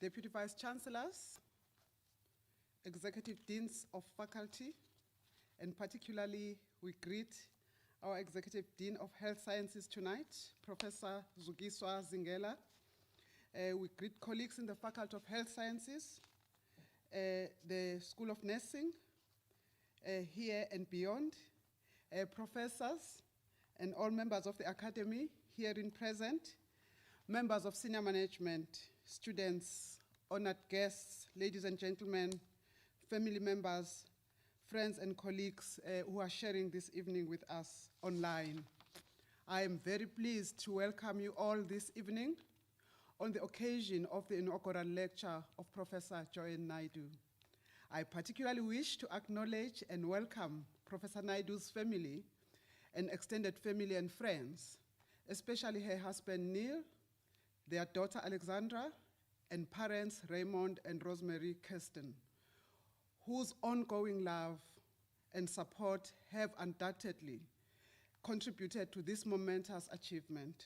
Deputy Vice Chancellors, Executive Deans of Faculty, and particularly we greet our Executive Dean of Health Sciences tonight, Professor Zukiswa Zingela. We greet colleagues in the Faculty of Health Sciences, the School of Nursing, here and beyond, professors and all members of the Academy here in present, members of senior management, students, honored guests, ladies and gentlemen, family members, friends and colleagues who are sharing this evening with us online. I am very pleased to welcome you all this evening on the occasion of the inaugural lecture of Professor Joanne Naidoo. I particularly wish to acknowledge and welcome Professor Naidoo's family and extended family and friends, especially her husband Neil, their daughter Alexandra, and parents Raymond and Rosemary Kirsten, whose ongoing love and support have undoubtedly contributed to this momentous achievement.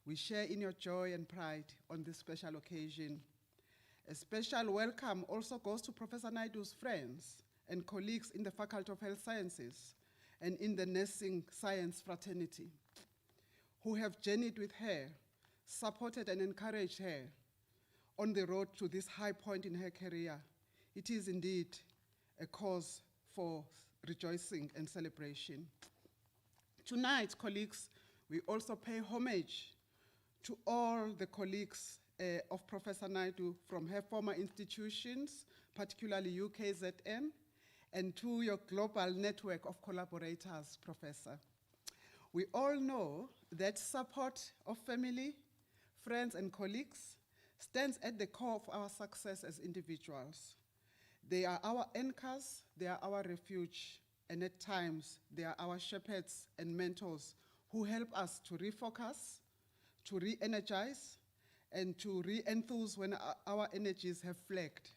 We share in your joy and pride on this special occasion. A special welcome also goes to Professor Naidoo's friends and colleagues in the Faculty of Health Sciences and in the nursing science fraternity, who have journeyed with her, supported and encouraged her on the road to this high point in her career. It is indeed a cause for rejoicing and celebration. Tonight, colleagues, we also pay homage to all the colleagues of Professor Naidoo from her former institutions, particularly UKZN, and to your global network of collaborators, Professor. We all know that support of family, friends, and colleagues stands at the core of our success as individuals. They are our anchors, they are our refuge, and at times they are our shepherds and mentors who help us to refocus, to re-energize, and to re-enthuse when our energies have flagged,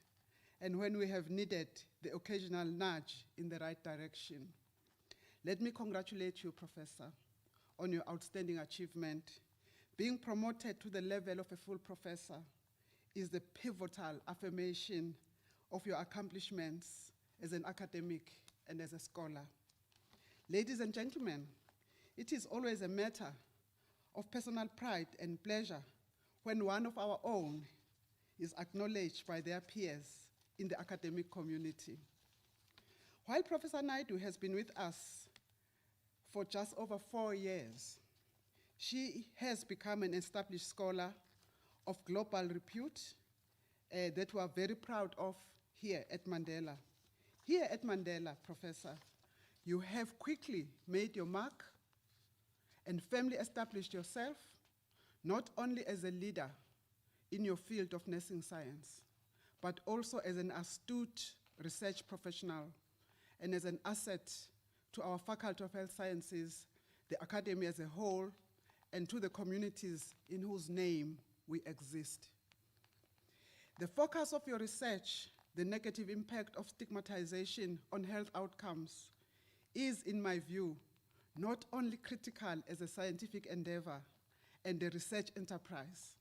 and when we have needed the occasional nudge in the right direction. Let me congratulate you, Professor, on your outstanding achievement. Being promoted to the level of a full professor is the pivotal affirmation of your accomplishments as an academic and as a scholar. Ladies and gentlemen, it is always a matter of personal pride and pleasure when one of our own is acknowledged by their peers in the academic community. While Professor Naidoo has been with us for just over 4 years, she has become an established scholar of global repute that we are very proud of here at Mandela. Here at Mandela, Professor, you have quickly made your mark and firmly established yourself, not only as a leader in your field of nursing science, but also as an astute research professional and as an asset to our Faculty of Health Sciences, the Academy as a whole, and to the communities in whose name we exist. The focus of your research, the negative impact of stigmatization on health outcomes, is, in my view, not only critical as a scientific endeavor and a research enterprise,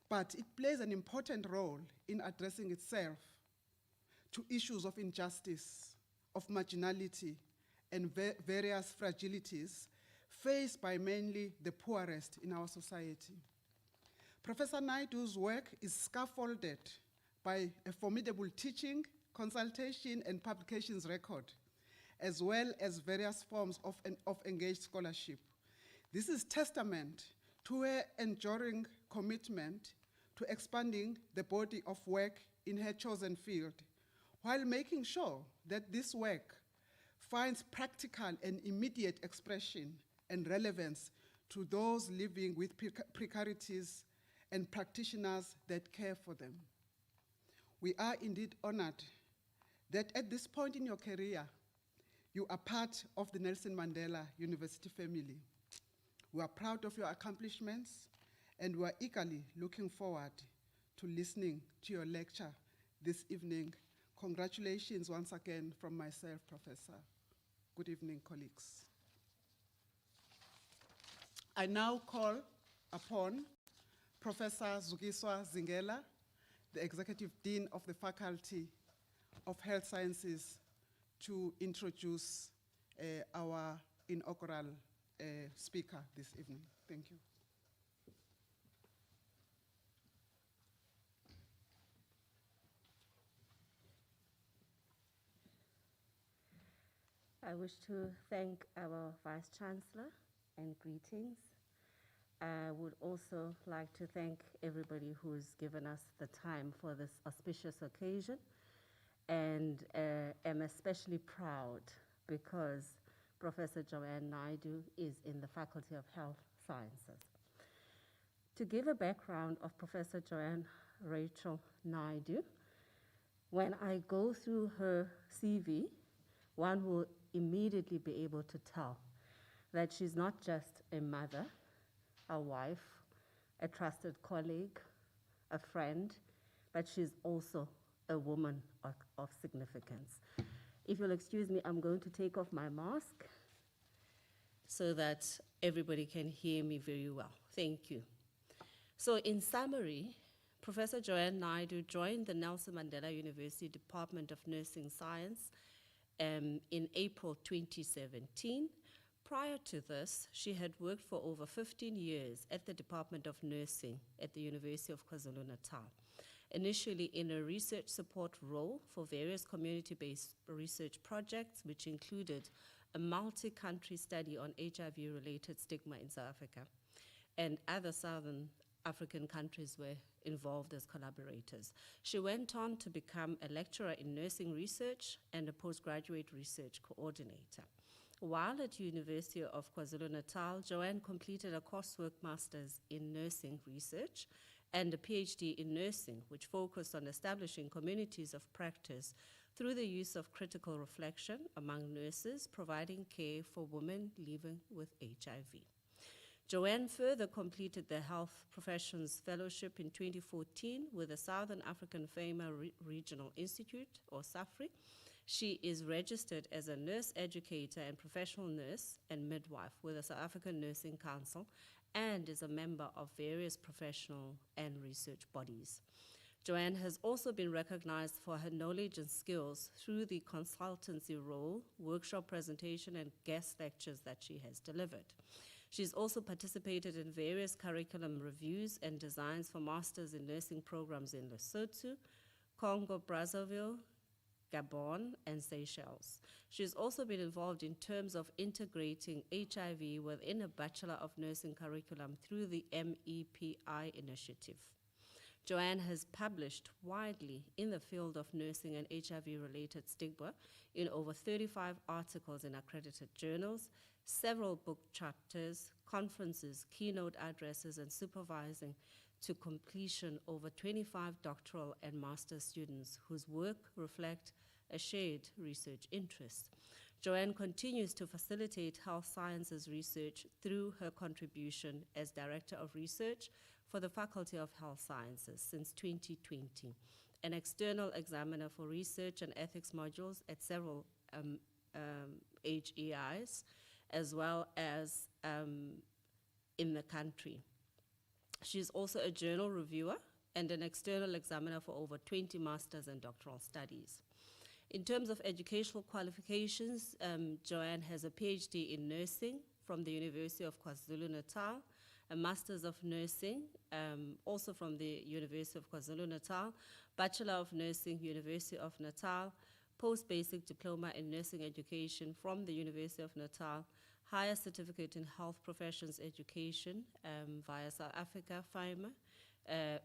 but it plays an important role in addressing itself to issues of injustice, of marginality, and various fragilities faced by mainly the poorest in our society. Professor Naidoo's work is scaffolded by a formidable teaching, consultation, and publications record, as well as various forms of engaged scholarship. This is testament to her enduring commitment to expanding the body of work in her chosen field, while making sure that this work finds practical and immediate expression and relevance to those living with precarities and practitioners that care for them. We are indeed honored that at this point in your career, you are part of the Nelson Mandela University family. We are proud of your accomplishments, and we are eagerly looking forward to listening to your lecture this evening. Congratulations once again from myself, Professor. Good evening, colleagues. I now call upon Professor Zukiswa Zingela, the Executive Dean of the Faculty of Health Sciences to introduce our inaugural speaker this evening. Thank you. I wish to thank our Vice Chancellor and greetings. I would also like to thank everybody who's given us the time for this auspicious occasion, and am especially proud because Professor Joanne Naidoo is in the Faculty of Health Sciences. To give a background of Professor Joanne Rachel Naidoo, when I go through her CV, one will immediately be able to tell that she's not just a mother, a wife, a trusted colleague, a friend, but she's also a woman of significance. If you'll excuse me, I'm going to take off my mask so that everybody can hear me very well. Thank you. So in summary, Professor Joanne Naidoo joined the Nelson Mandela University Department of Nursing Science in April 2017. Prior to this, she had worked for over 15 years at the Department of Nursing at the University of KwaZulu-Natal, initially in a research support role for various community-based research projects, which included a multi-country study on HIV-related stigma in South Africa, and other Southern African countries were involved as collaborators. She went on to become a lecturer in nursing research and a postgraduate research coordinator. While at University of KwaZulu-Natal, Joanne completed a coursework master's in nursing research and a PhD in nursing, which focused on establishing communities of practice through the use of critical reflection among nurses providing care for women living with HIV. Joanne further completed the Health Professions Fellowship in 2014 with the Southern African FAMA Regional Institute, or SAFRI. She is registered as a nurse educator and professional nurse and midwife with the South African Nursing Council, and is a member of various professional and research bodies. Joanne has also been recognized for her knowledge and skills through the consultancy role, workshop presentation, and guest lectures that she has delivered. She's also participated in various curriculum reviews and designs for masters in nursing programs in Lesotho, Congo, Brazzaville, Gabon, and Seychelles. She's also been involved in terms of integrating HIV within a Bachelor of Nursing curriculum through the MEPI initiative. Joanne has published widely in the field of nursing and HIV-related stigma in over 35 articles in accredited journals, several book chapters, conferences, keynote addresses, and supervising to completion over 25 doctoral and master's students whose work reflect a shared research interest. Joanne continues to facilitate health sciences research through her contribution as Director of Research for the Faculty of Health Sciences since 2020, an external examiner for research and ethics modules at several HEIs, as well as in the country. She's also a journal reviewer and an external examiner for over 20 master's and doctoral studies. In terms of educational qualifications, Joanne has a PhD in nursing from the University of KwaZulu-Natal, a Master's of Nursing, also from the University of KwaZulu-Natal, Bachelor of Nursing, University of Natal, Post-Basic Diploma in Nursing Education from the University of Natal, Higher Certificate in Health Professions Education via South Africa, FAMA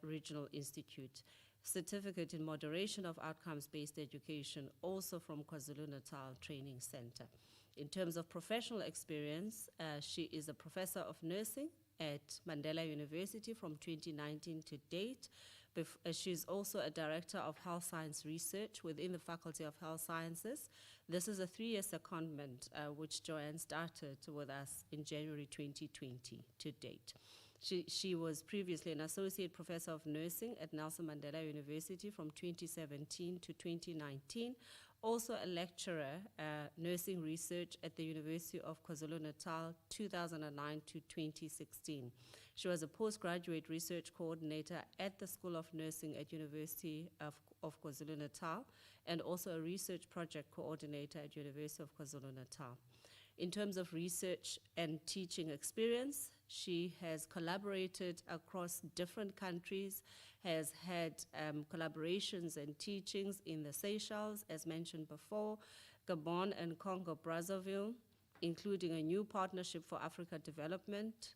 Regional Institute, Certificate in Moderation of Outcomes-Based Education, also from KwaZulu-Natal Training Center. In terms of professional experience, she is a professor of nursing at Mandela University from 2019 to date. She's also a director of health science research within the Faculty of Health Sciences. This is a 3-year secondment, which Joanne started with us in January 2020 to date. She was previously an associate professor of nursing at Nelson Mandela University from 2017 to 2019, also a lecturer, nursing research at the University of KwaZulu-Natal 2009 to 2016. She was a postgraduate research coordinator at the School of Nursing at University of KwaZulu-Natal, and also a research project coordinator at University of KwaZulu-Natal. In terms of research and teaching experience, she has collaborated across different countries, has had collaborations and teachings in the Seychelles, as mentioned before, Gabon and Congo-Brazzaville, including a new partnership for Africa development,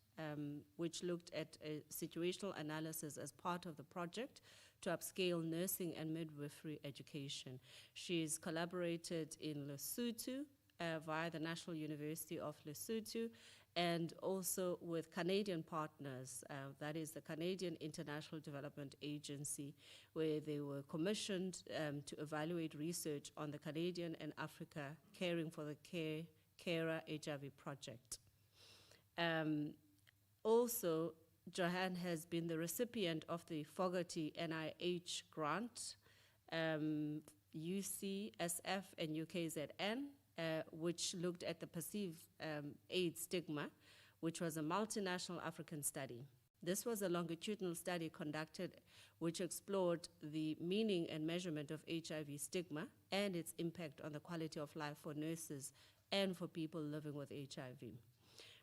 which looked at a situational analysis as part of the project to upscale nursing and midwifery education. She's collaborated in Lesotho via the National University of Lesotho, and also with Canadian partners, that is the Canadian International Development Agency, where they were commissioned to evaluate research on the Canadian and Africa Caring for the Carer HIV project. Also, Joanne has been the recipient of the Fogarty NIH grant, UCSF and UKZN, which looked at the perceived AIDS stigma, which was a multinational African study. This was a longitudinal study conducted which explored the meaning and measurement of HIV stigma and its impact on the quality of life for nurses and for people living with HIV.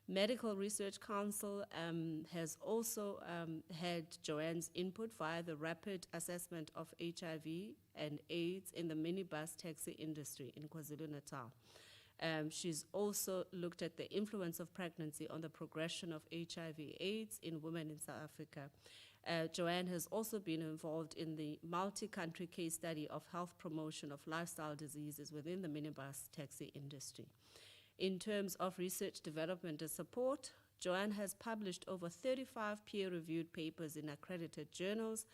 Medical Research Council has also had Joanne's input via the rapid assessment of HIV and AIDS in the minibus taxi industry in KwaZulu-Natal. She's also looked at the influence of pregnancy on the progression of HIV/AIDS in women in South Africa. Joanne has also been involved in the multi-country case study of health promotion of lifestyle diseases within the minibus taxi industry. In terms of research development and support, Joanne has published over 35 peer-reviewed papers in accredited journals,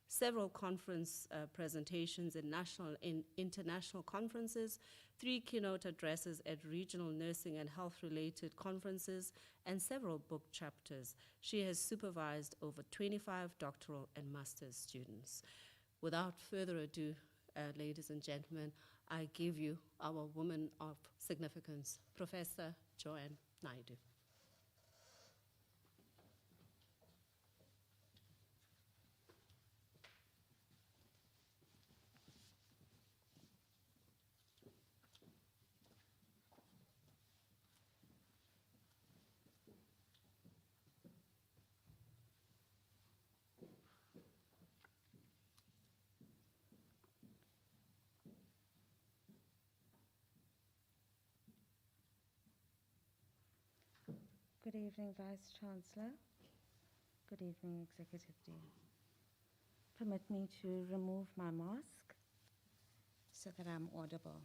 several conference presentations in national and international conferences, 3 keynote addresses at regional nursing and health-related conferences, and several book chapters. She has supervised over 25 doctoral and master's students. Without further ado, ladies and gentlemen, I give you our woman of significance, Professor Joanne Naidoo. Good evening, Vice Chancellor. Good evening, Executive Dean. Permit me to remove my mask so that I'm audible.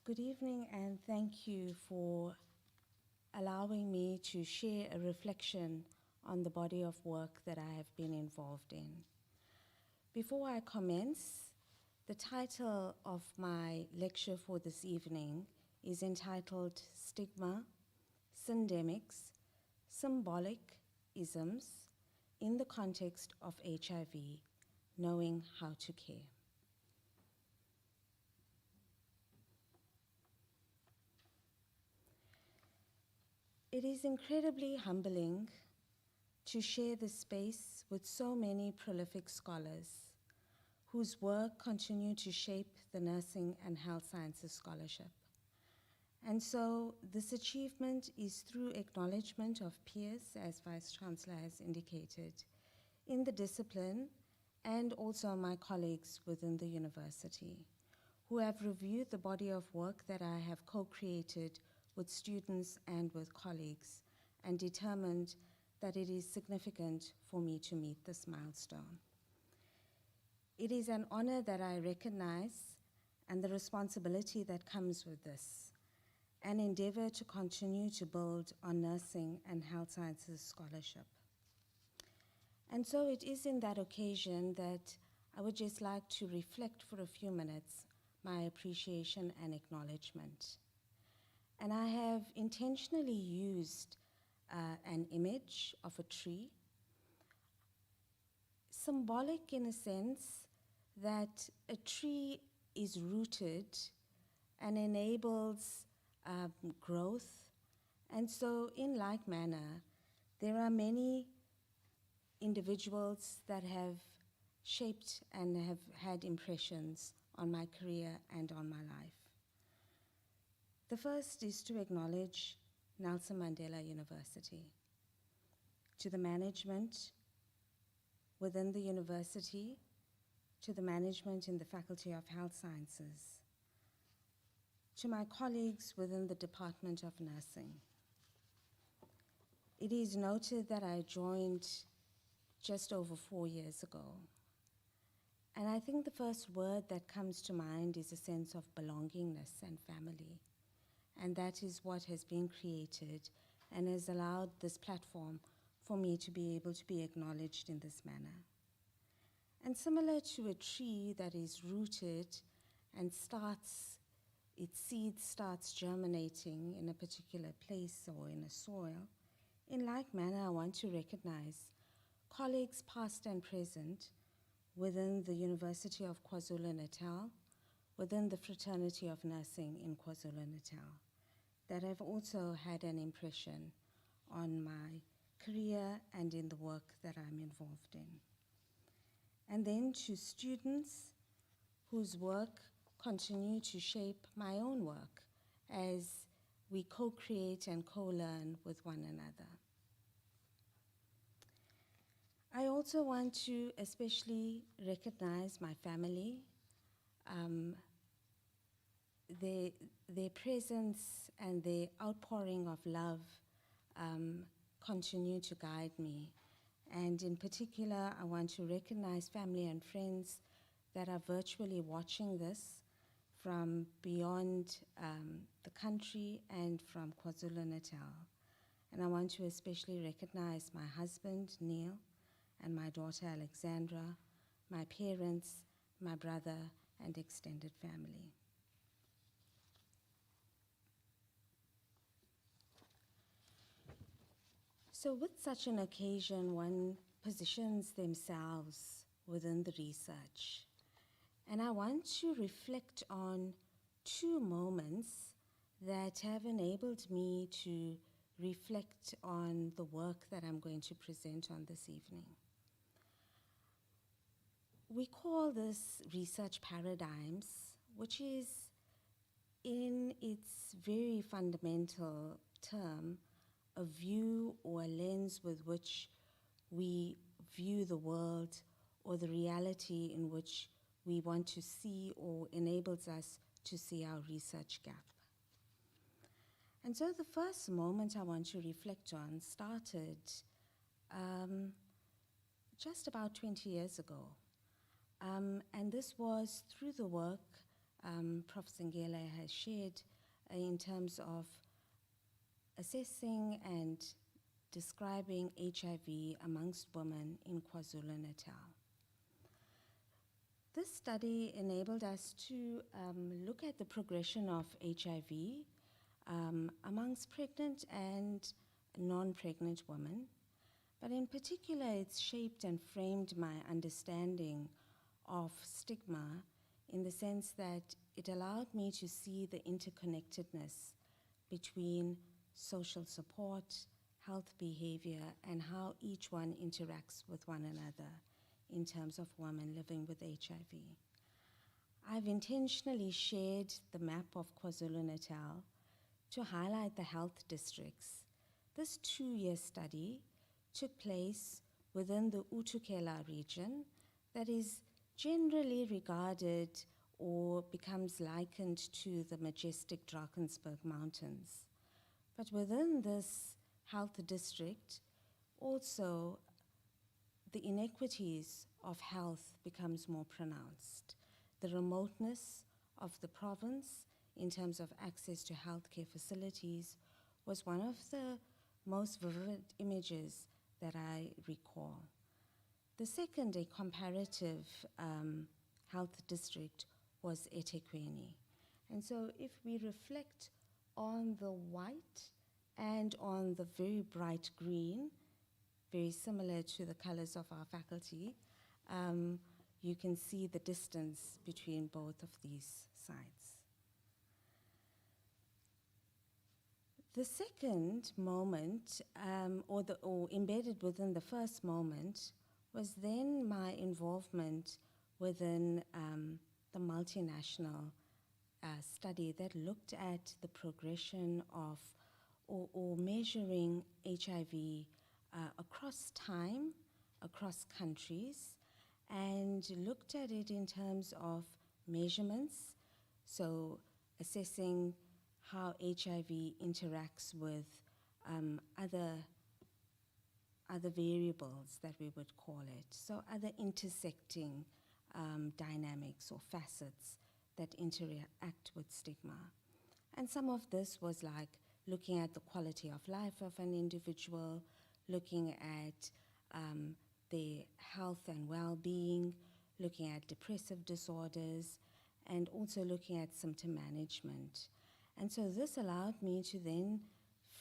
Good evening, and thank you for allowing me to share a reflection on the body of work that I have been involved in. Before I commence, the title of my lecture for this evening is entitled Stigma, Syndemics, Symbolic Isms in the Context of HIV, Knowing How to Care. It is incredibly humbling to share this space with so many prolific scholars whose work continue to shape the nursing and health sciences scholarship. And so this achievement is through acknowledgement of peers, as Vice Chancellor has indicated, in the discipline, and also my colleagues within the university, who have reviewed the body of work that I have co-created with students and with colleagues, and determined that it is significant for me to meet this milestone. It is an honor that I recognize and the responsibility that comes with this, and endeavor to continue to build on nursing and health sciences scholarship. And so it is in that occasion that I would just like to reflect for a few minutes my appreciation and acknowledgement. And I have intentionally used an image of a tree, symbolic in a sense that a tree is rooted and enables growth And so, in like manner, there are many individuals that have shaped and have had impressions on my career and on my life. The first is to acknowledge Nelson Mandela University, to the management within the university, to the management in the Faculty of Health Sciences, to my colleagues within the Department of Nursing. It is noted that I joined just over 4 years ago. And I think the first word that comes to mind is a sense of belongingness and family. And that is what has been created and has allowed this platform for me to be able to be acknowledged in this manner. And similar to a tree that is rooted and its seed starts germinating in a particular place or in a soil, in like manner, I want to recognize colleagues past and present within the University of KwaZulu-Natal, within the Fraternity of Nursing in KwaZulu-Natal, that have also had an impression on my career and in the work that I'm involved in. And then to students whose work continue to shape my own work as we co-create and co-learn with one another. I also want to especially recognize my family. Their presence and their outpouring of love continue to guide me. And in particular, I want to recognize family and friends that are virtually watching this from beyond the country and from KwaZulu-Natal. And I want to especially recognize my husband, Neil, and my daughter, Alexandra, my parents, my brother, and extended family. So with such an occasion, one positions themselves within the research. And I want to reflect on 2 moments that have enabled me to reflect on the work that I'm going to present on this evening. We call this research paradigms, which is in its very fundamental term, a view or a lens with which we view the world or the reality in which we want to see or enables us to see our research gap. And so the first moment I want to reflect on started just about 20 years ago. And this was through the work Professor Ngela has shared in terms of assessing and describing HIV amongst women in KwaZulu-Natal. This study enabled us to look at the progression of HIV amongst pregnant and non-pregnant women, but in particular it's shaped and framed my understanding of stigma in the sense that it allowed me to see the interconnectedness between social support, health behavior, and how each one interacts with one another in terms of women living with HIV. I've intentionally shared the map of KwaZulu-Natal to highlight the health districts. This 2-year study took place within the Utukela region that is generally regarded or becomes likened to the majestic Drakensberg Mountains. But within this health district, also the inequities of health becomes more pronounced. The remoteness of the province in terms of access to healthcare facilities was one of the most vivid images that I recall. The second, a comparative health district, was eThekwini. And so if we reflect on the white and on the very bright green, very similar to the colors of our faculty, you can see the distance between both of these sites. The second moment, or embedded within the first moment, was then my involvement within the multinational study that looked at the progression of or measuring HIV across time, across countries, and looked at it in terms of measurements, so assessing how HIV interacts with other variables that we would call it, so other intersecting dynamics or facets that interact with stigma. And some of this was like looking at the quality of life of an individual, looking at their health and well-being, looking at depressive disorders, and also looking at symptom management. And so this allowed me to then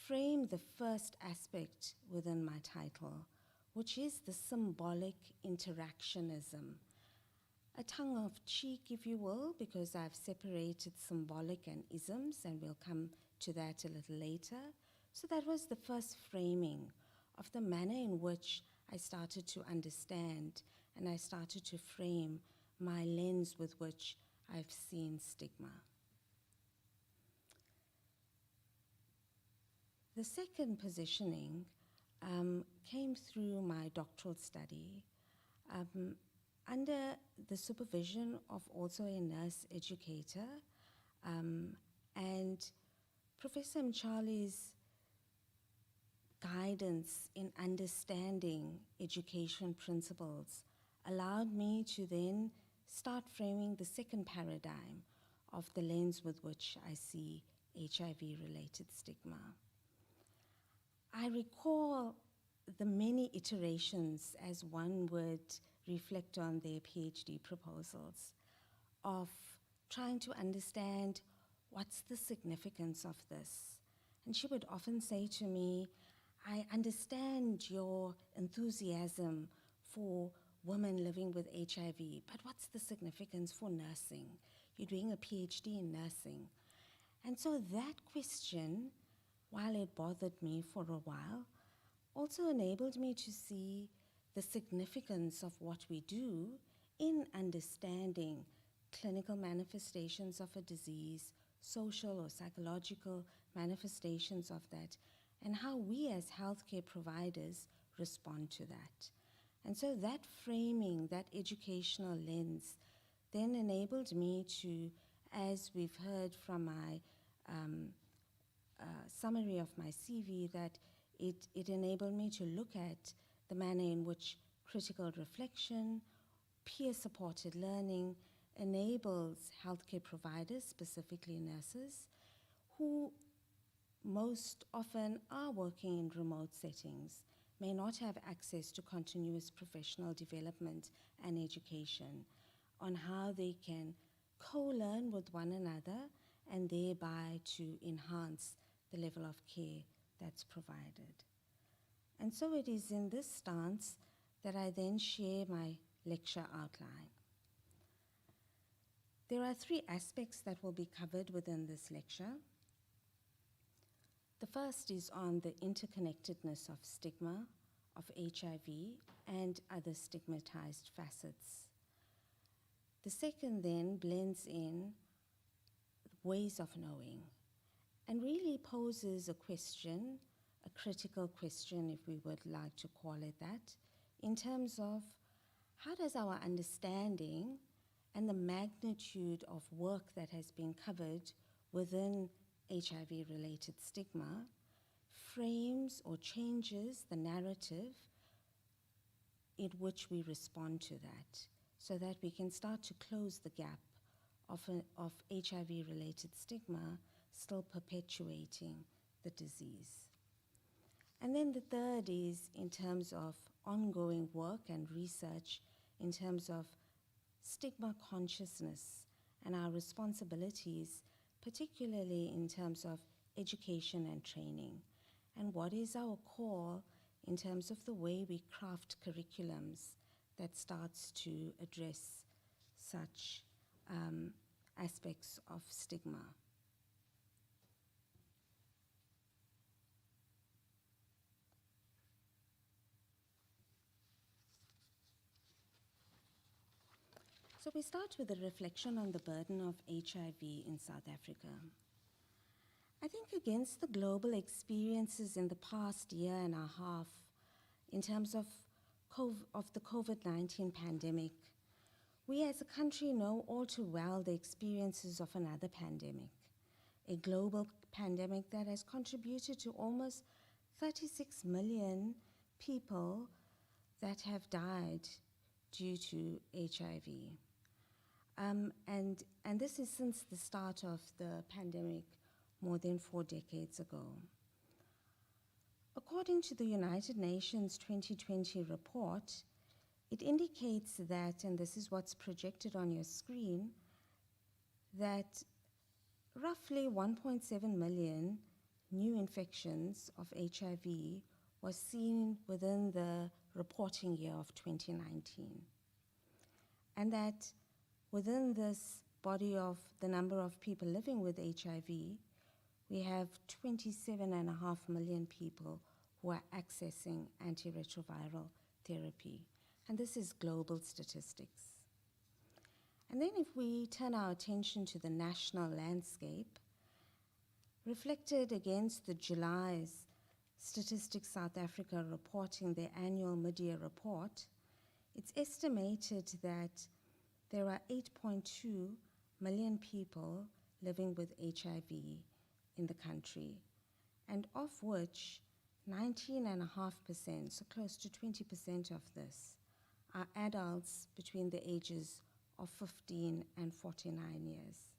frame the first aspect within my title, which is the symbolic interactionism. A tongue of cheek, if you will, because I've separated symbolic and isms, and we'll come to that a little later. So that was the first framing of the manner in which I started to understand and I started to frame my lens with which I've seen stigma. The second positioning came through my doctoral study under the supervision of also a nurse educator, and Professor Mchali's guidance in understanding education principles allowed me to then start framing the second paradigm of the lens with which I see HIV-related stigma. I recall the many iterations, as one would reflect on their PhD proposals, of trying to understand what's the significance of this. And she would often say to me, I understand your enthusiasm for women living with HIV, but what's the significance for nursing? You're doing a PhD in nursing. And so that question, while it bothered me for a while, also enabled me to see the significance of what we do in understanding clinical manifestations of a disease, social or psychological manifestations of that, and how we as healthcare providers respond to that. And so that framing, that educational lens, then enabled me to, as we've heard from my summary of my CV, that it enabled me to look at the manner in which critical reflection, peer-supported learning enables healthcare providers, specifically nurses, who most often are working in remote settings, may not have access to continuous professional development and education, on how they can co-learn with one another and thereby to enhance the level of care that's provided. And so it is in this stance that I then share my lecture outline. There are three aspects that will be covered within this lecture. The first is on the interconnectedness of stigma, of HIV, and other stigmatized facets. The second then blends in ways of knowing and really poses a question, a critical question, if we would like to call it that, in terms of how does our understanding and the magnitude of work that has been covered within HIV-related stigma frames or changes the narrative in which we respond to that, so that we can start to close the gap of HIV-related stigma still perpetuating the disease. And then the third is in terms of ongoing work and research in terms of stigma consciousness and our responsibilities, particularly in terms of education and training, and what is our call in terms of the way we craft curriculums that starts to address such aspects of stigma. So we start with a reflection on the burden of HIV in South Africa. I think against the global experiences in the past year and a half in terms of the COVID-19 pandemic, we as a country know all too well the experiences of another pandemic, a global pandemic that has contributed to almost 36 million people that have died due to HIV. And this is since the start of the pandemic more than 4 decades ago. According to the United Nations 2020 report, it indicates that, and this is what's projected on your screen, that roughly 1.7 million new infections of HIV was seen within the reporting year of 2019. And that within this body of the number of people living with HIV, we have 27.5 million people who are accessing antiretroviral therapy. And this is global statistics. And then if we turn our attention to the national landscape, reflected against the July's Statistics South Africa reporting their annual mid-year report, it's estimated that there are 8.2 million people living with HIV in the country, and of which 19.5%, so close to 20% of this, are adults between the ages of 15 and 49 years.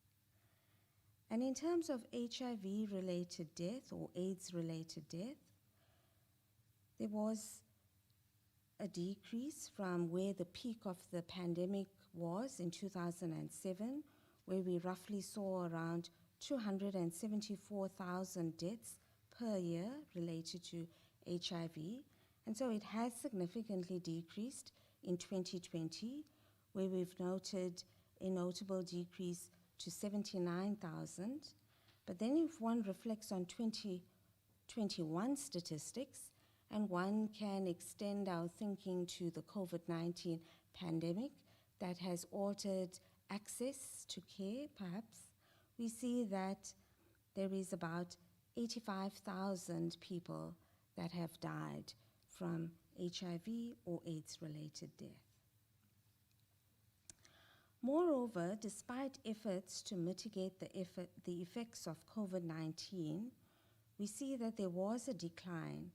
And in terms of HIV-related death or AIDS-related death, there was a decrease from where the peak of the pandemic was in 2007, where we roughly saw around 274,000 deaths per year related to HIV. And so it has significantly decreased in 2020, where we've noted a notable decrease to 79,000. But then if one reflects on 2021 statistics, and one can extend our thinking to the COVID-19 pandemic that has altered access to care, perhaps, we see that there is about 85,000 people that have died from HIV or AIDS-related death. Moreover, despite efforts to mitigate the effects of COVID-19, we see that there was a decline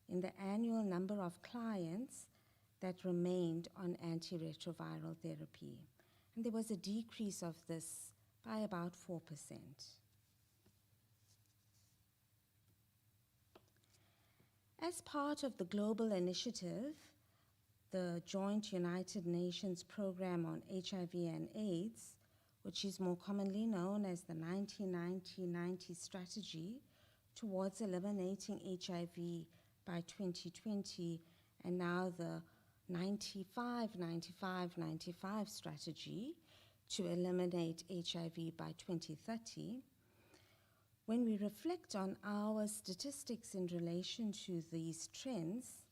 in the annual number of clients that remained on antiretroviral therapy. And there was a decrease of this by about 4%. As part of the global initiative, the Joint United Nations Program on HIV and AIDS, which is more commonly known as the 1990-90 strategy towards eliminating HIV by 2020, and now the 95-95-95 strategy to eliminate HIV by 2030, when we reflect on our statistics in relation to these trends,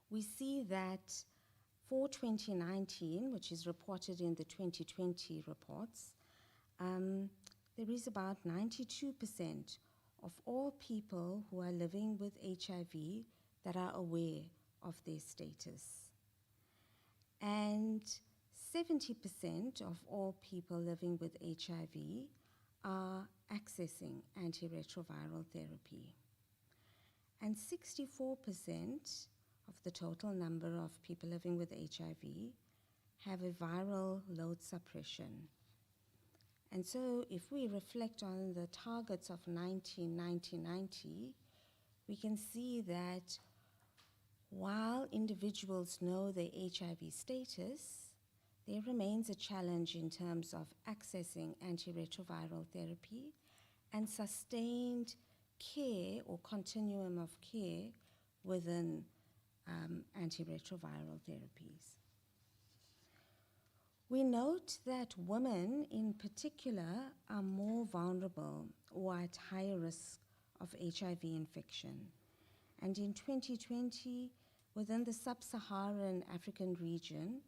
we see that for 2019, which is reported in the 2020 reports, there is about 92% of all people who are living with HIV that are aware of their status. And 70% of all people living with HIV are accessing antiretroviral therapy. And 64% of the total number of people living with HIV have a viral load suppression. And so if we reflect on the targets of 90-90-90, we can see that while individuals know their HIV status, there remains a challenge in terms of accessing antiretroviral therapy and sustained care or continuum of care within antiretroviral therapies. We note that women in particular are more vulnerable or at higher risk of HIV infection. And in 2020, within the sub-Saharan African region,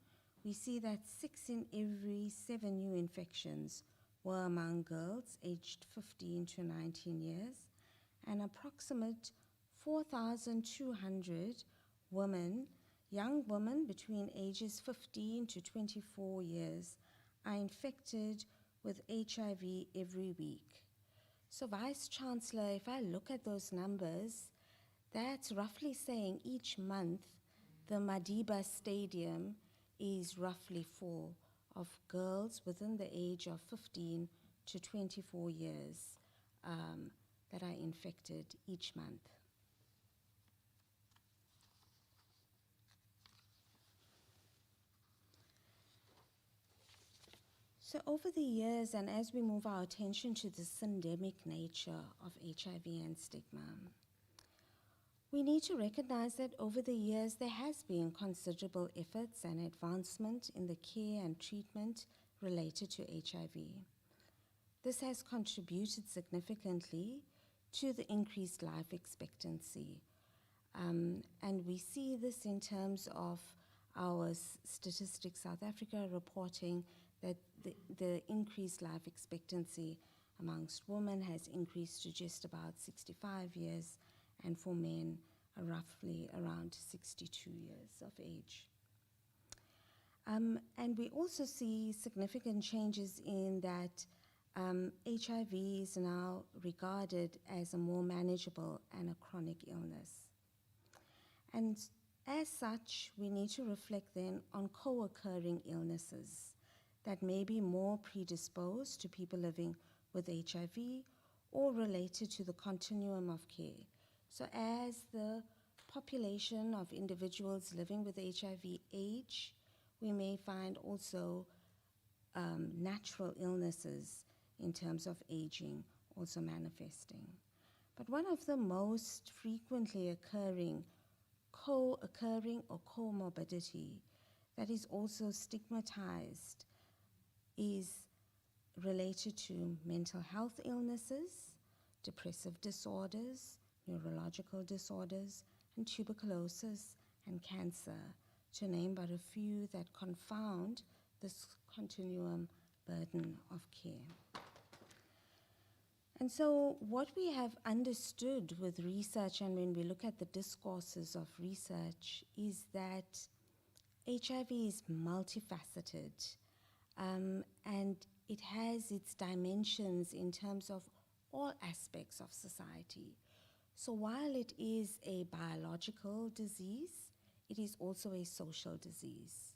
we see that 6 in every 7 new infections were among girls aged 15 to 19 years, and approximate 4,200 women, young women between ages 15 to 24 years, are infected with HIV every week. So, Vice Chancellor, if I look at those numbers, that's roughly saying each month the Madiba Stadium is roughly full of girls within the age of 15 to 24 years that are infected each month. So over the years, and as we move our attention to the syndemic nature of HIV and stigma, we need to recognize that over the years there has been considerable efforts and advancement in the care and treatment related to HIV. This has contributed significantly to the increased life expectancy. And we see this in terms of our Statistics South Africa reporting that the increased life expectancy amongst women has increased to just about 65 years, and for men are roughly around 62 years of age. And we also see significant changes in that HIV is now regarded as a more manageable and a chronic illness. And as such, we need to reflect then on co-occurring illnesses that may be more predisposed to people living with HIV or related to the continuum of care. So as the population of individuals living with HIV age, we may find also natural illnesses in terms of aging also manifesting. But one of the most frequently occurring, co-occurring or comorbidity that is also stigmatized is related to mental health illnesses, depressive disorders, neurological disorders, and tuberculosis and cancer, to name but a few that confound this continuum burden of care. And so what we have understood with research, and when we look at the discourses of research, is that HIV is multifaceted, and it has its dimensions in terms of all aspects of society. So while it is a biological disease, it is also a social disease.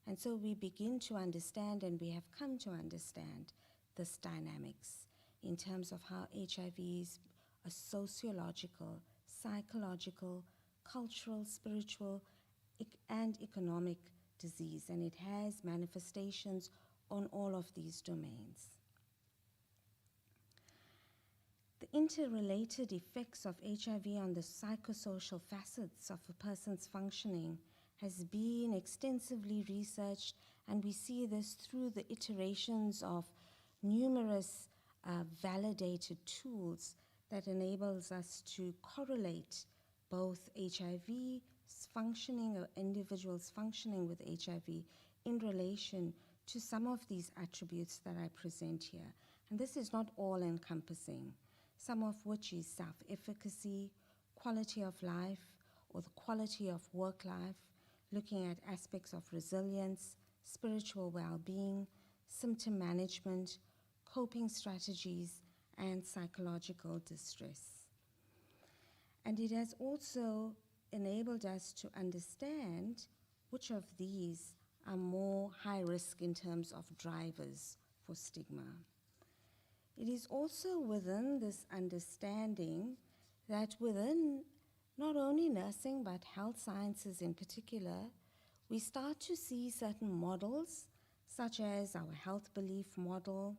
And so we begin to understand, and we have come to understand, this dynamics in terms of how HIV is a sociological, psychological, cultural, spiritual, and economic disease, and it has manifestations on all of these domains. The interrelated effects of HIV on the psychosocial facets of a person's functioning has been extensively researched, and we see this through the iterations of numerous validated tools that enables us to correlate both HIV functioning or individuals functioning with HIV in relation to some of these attributes that I present here. And this is not all encompassing, some of which is self-efficacy, quality of life, or the quality of work life, looking at aspects of resilience, spiritual well-being, symptom management, coping strategies, and psychological distress. And it has also enabled us to understand which of these are more high risk in terms of drivers for stigma. It is also within this understanding that within not only nursing but health sciences in particular, we start to see certain models such as our health belief model,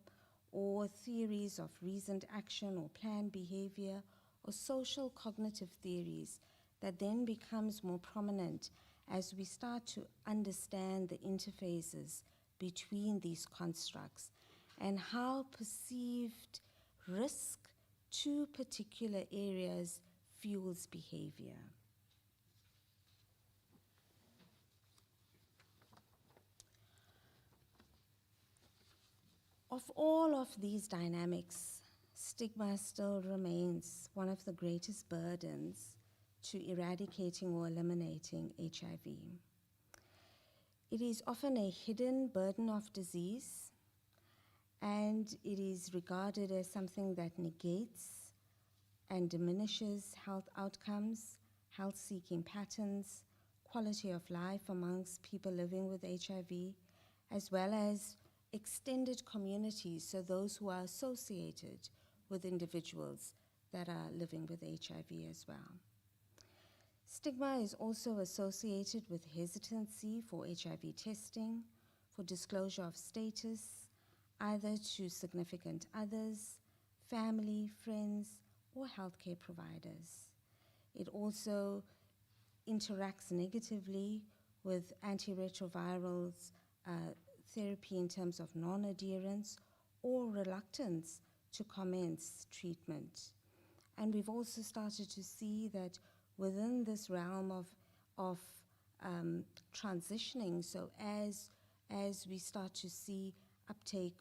or theories of reasoned action or planned behavior, or social cognitive theories that then becomes more prominent as we start to understand the interfaces between these constructs and how perceived risk to particular areas fuels behavior. Of all of these dynamics, stigma still remains one of the greatest burdens to eradicating or eliminating HIV. It is often a hidden burden of disease, and it is regarded as something that negates and diminishes health outcomes, health-seeking patterns, quality of life amongst people living with HIV, as well as extended communities, so those who are associated with individuals that are living with HIV as well. Stigma is also associated with hesitancy for HIV testing, for disclosure of status, either to significant others, family, friends, or healthcare providers. It also interacts negatively with antiretrovirals therapy in terms of non-adherence or reluctance to commence treatment. And we've also started to see that within this realm of transitioning, so as we start to see uptake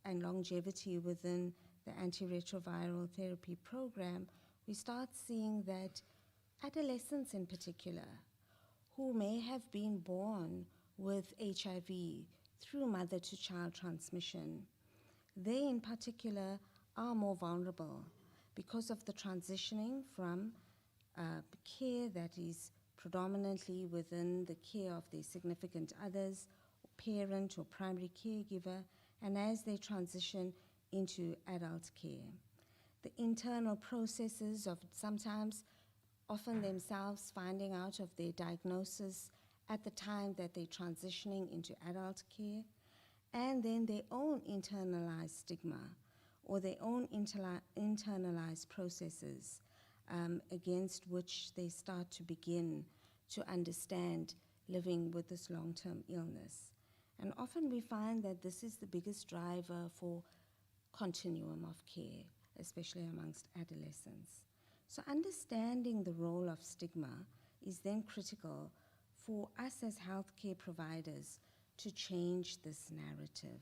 and longevity within the antiretroviral therapy program, we start seeing that adolescents in particular, who may have been born with HIV through mother-to-child transmission, they in particular are more vulnerable because of the transitioning from care that is predominantly within the care of their significant others, or parent or primary caregiver, and as they transition into adult care. The internal processes of sometimes, often themselves finding out of their diagnosis at the time that they're transitioning into adult care, and then their own internalized stigma or their own internalized processes against which they start to begin to understand living with this long-term illness. And often we find that this is the biggest driver for continuum of care, especially amongst adolescents. So understanding the role of stigma is then critical for us as healthcare providers to change this narrative.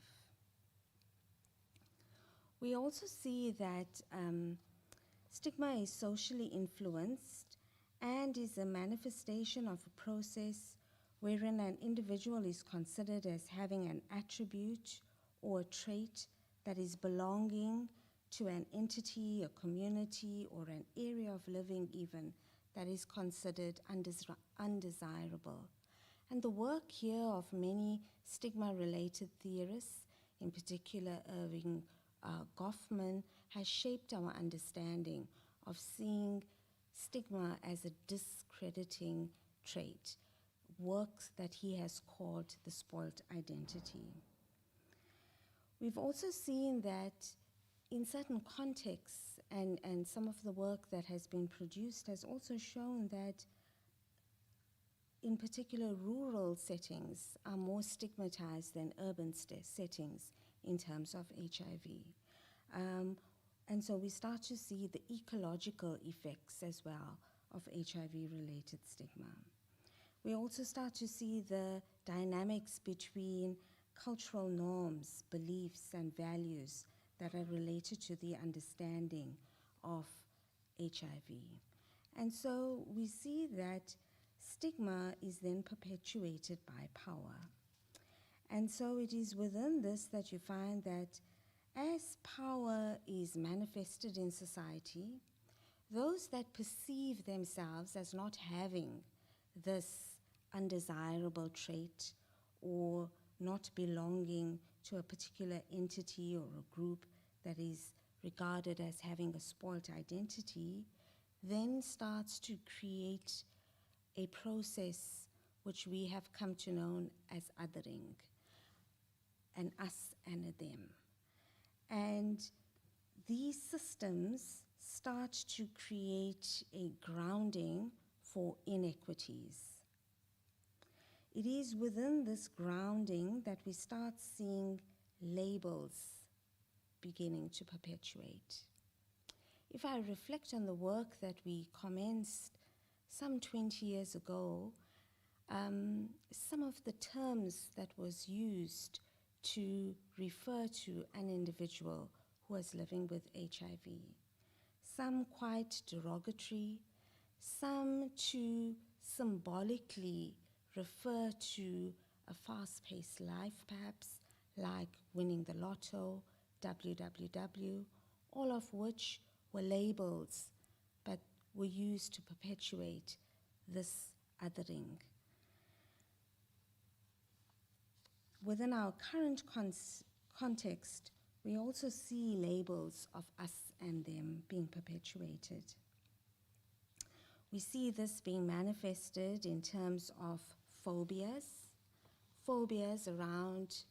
We also see that stigma is socially influenced and is a manifestation of a process wherein an individual is considered as having an attribute or a trait that is belonging to an entity, a community, or an area of living even that is considered undesirable. And the work here of many stigma-related theorists, in particular Irving Goffman, has shaped our understanding of seeing stigma as a discrediting trait, works that he has called the spoilt identity. We've also seen that in certain contexts, and some of the work that has been produced has also shown that in particular rural settings are more stigmatized than urban settings in terms of HIV. And so we start to see the ecological effects as well of HIV-related stigma. We also start to see the dynamics between cultural norms, beliefs, and values that are related to the understanding of HIV. And so we see that stigma is then perpetuated by power. And so it is within this that you find that as power is manifested in society, those that perceive themselves as not having this undesirable trait or not belonging to a particular entity or a group that is regarded as having a spoilt identity, then starts to create a process which we have come to know as othering, an us and a them. And these systems start to create a grounding for inequities. It is within this grounding that we start seeing labels beginning to perpetuate. If I reflect on the work that we commenced some 20 years ago, some of the terms that was used to refer to an individual who was living with HIV. Some quite derogatory, some to symbolically refer to a fast-paced life, perhaps, like winning the lotto, WWW, all of which were labels but were used to perpetuate this othering. Within our current context, we also see labels of us and them being perpetuated. We see this being manifested in terms of phobias around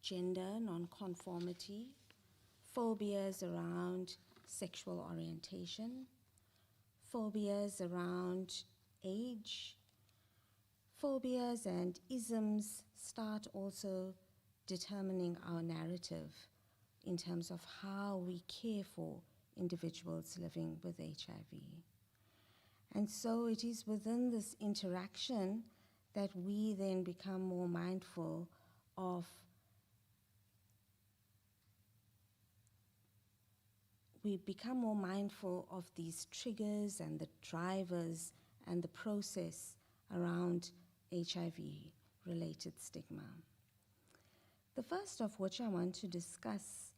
gender nonconformity, phobias around sexual orientation, phobias around age. Phobias and isms start also determining our narrative in terms of how we care for individuals living with HIV. And so it is within this interaction that we then become more mindful of these triggers and the drivers and the process around HIV-related stigma. The first of which I want to discuss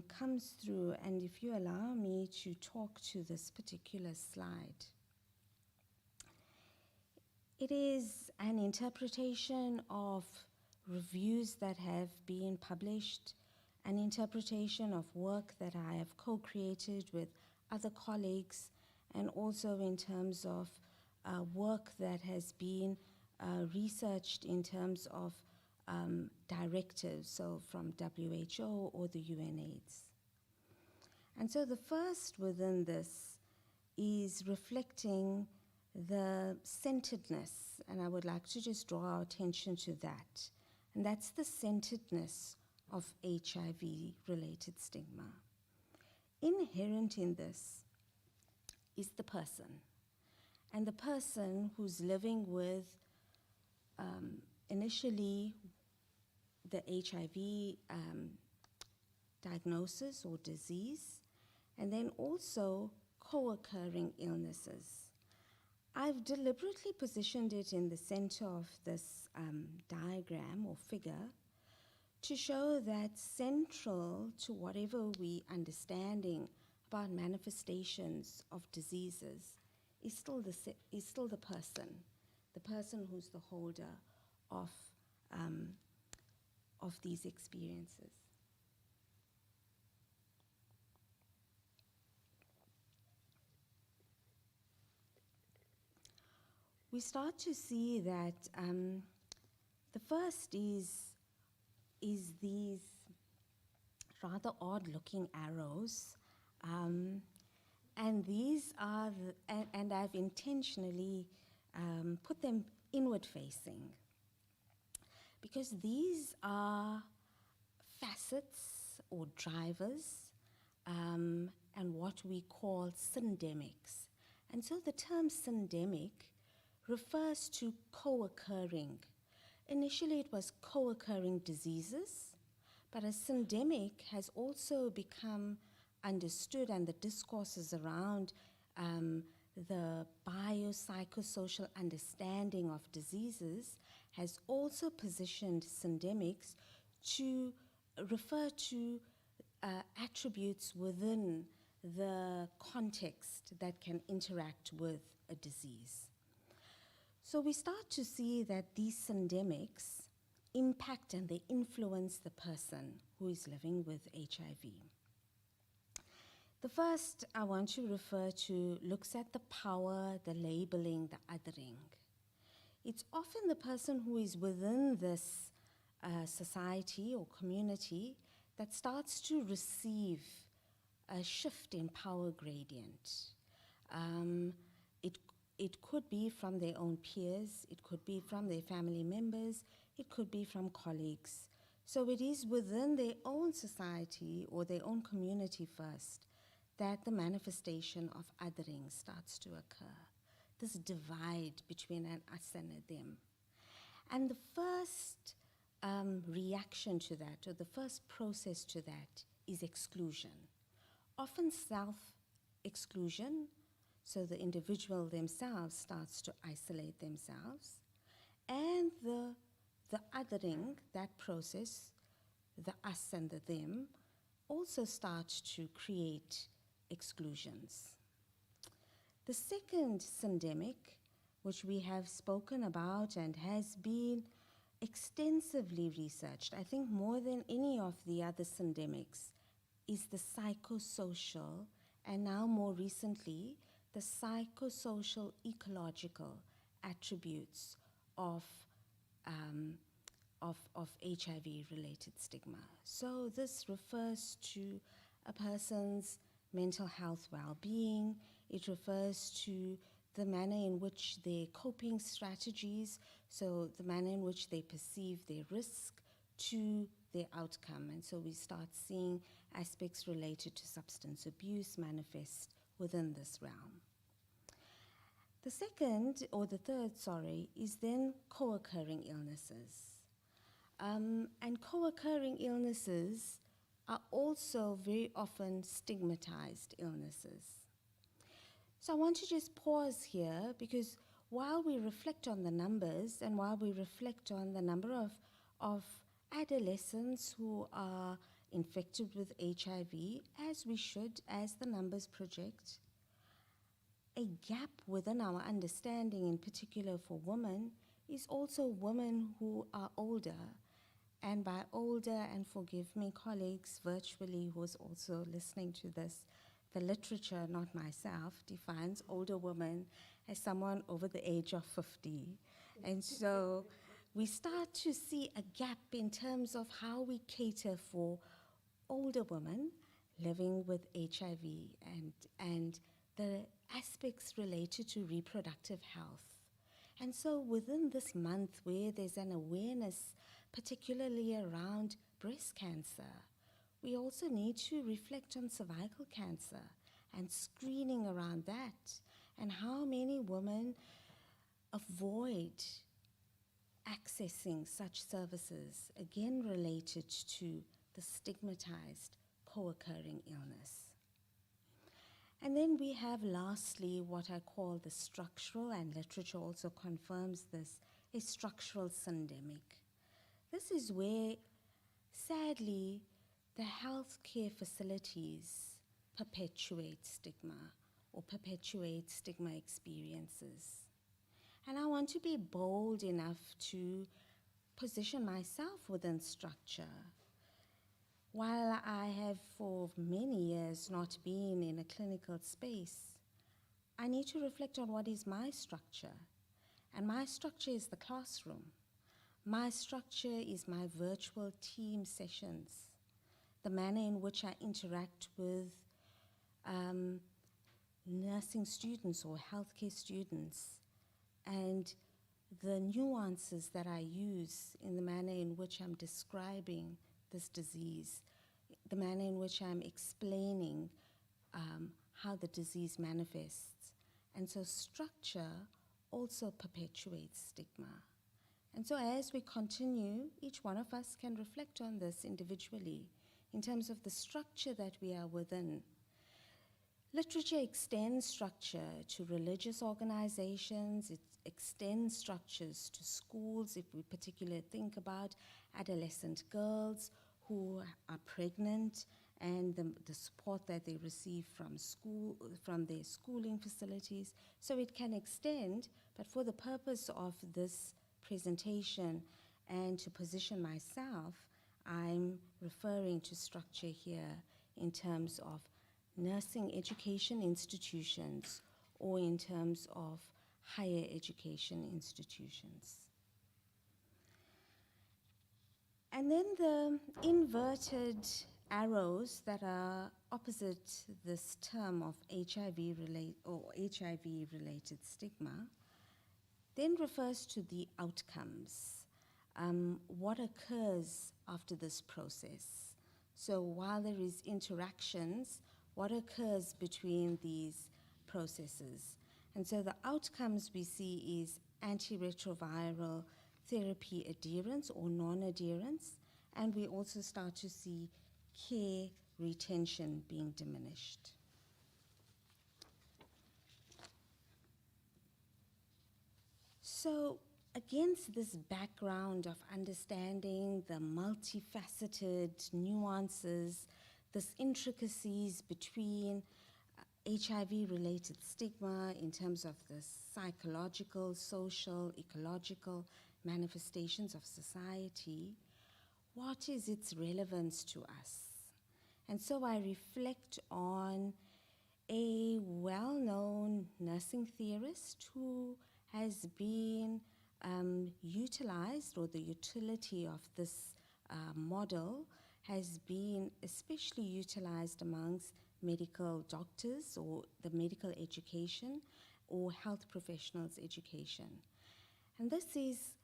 comes through, and if you allow me to talk to this particular slide. It is an interpretation of reviews that have been published, an interpretation of work that I have co-created with other colleagues, and also in terms of work that has been researched in terms of directives, so from WHO or the UNAIDS. And so the first within this is reflecting the centeredness, and I would like to just draw our attention to that, and that's the centeredness of HIV-related stigma. Inherent in this is the person, and the person who's living with initially the HIV diagnosis or disease, and then also co-occurring illnesses. I've deliberately positioned it in the center of this diagram or figure to show that central to whatever we understanding about manifestations of diseases is still the person who's the holder of these experiences. We start to see that the first is these rather odd-looking arrows, and these are, and I've intentionally put them inward-facing, because these are facets or drivers and what we call syndemics. And so the term syndemic refers to co-occurring. Initially it was co-occurring diseases, but a syndemic has also become understood, and the discourses around the biopsychosocial understanding of diseases has also positioned syndemics to refer to attributes within the context that can interact with a disease. So we start to see that these syndemics impact and they influence the person who is living with HIV. The first I want to refer to looks at the power, the labeling, the othering. It's often the person who is within this society or community that starts to receive a shift in power gradient. It could be from their own peers, it could be from their family members, it could be from colleagues. So it is within their own society or their own community first that the manifestation of othering starts to occur, this divide between an us and a them. And the first reaction to that, or the first process to that, is exclusion. Often self-exclusion, so the individual themselves starts to isolate themselves, and the othering, that process, the us and the them, also starts to create exclusions. The second syndemic, which we have spoken about and has been extensively researched, I think more than any of the other syndemics, is the psychosocial, and now more recently, the psychosocial ecological attributes of HIV-related stigma. So this refers to a person's mental health well-being. It refers to the manner in which their coping strategies, so the manner in which they perceive their risk to their outcome. And so we start seeing aspects related to substance abuse manifest within this realm. The second, or the third, sorry, is then co-occurring illnesses. And co-occurring illnesses are also very often stigmatized illnesses. So I want to just pause here, because while we reflect on the numbers and while we reflect on the number of adolescents who are infected with HIV, as we should, as the numbers project, a gap within our understanding, in particular for women, is also women who are older. And by older, and forgive me, colleagues virtually who's also listening to this, the literature, not myself, defines older women as someone over the age of 50. And so we start to see a gap in terms of how we cater for older women living with HIV and the aspects related to reproductive health. And so within this month, where there's an awareness particularly around breast cancer, we also need to reflect on cervical cancer and screening around that, and how many women avoid accessing such services, again related to the stigmatized co-occurring illness. And then we have lastly what I call the structural, and literature also confirms this, a structural syndemic. This is where, sadly, the healthcare facilities perpetuate stigma or perpetuate stigma experiences. And I want to be bold enough to position myself within structure. While I have for many years not been in a clinical space, I need to reflect on what is my structure. And my structure is the classroom. My structure is my virtual team sessions, the manner in which I interact with nursing students or healthcare students, and the nuances that I use in the manner in which I'm describing this disease, the manner in which I'm explaining how the disease manifests. And so structure also perpetuates stigma. And so as we continue, each one of us can reflect on this individually in terms of the structure that we are within. Literature extends structure to religious organizations, it extends structures to schools, if we particularly think about adolescent girls who are pregnant and the support that they receive from school, from their schooling facilities. So it can extend, but for the purpose of this presentation and to position myself, I'm referring to structure here in terms of nursing education institutions or in terms of higher education institutions. And then the inverted arrows that are opposite this term of HIV-related stigma then refers to the outcomes, what occurs after this process. So while there is interactions, what occurs between these processes? And so the outcomes we see is antiretroviral therapy adherence or non-adherence, and we also start to see care retention being diminished. So against this background of understanding the multifaceted nuances, this intricacies between HIV-related stigma in terms of the psychological, social, ecological manifestations of society, what is its relevance to us? And so I reflect on a well-known nursing theorist who has been utilized, or the utility of this model has been especially utilized amongst medical doctors or the medical education or health professionals education. And this is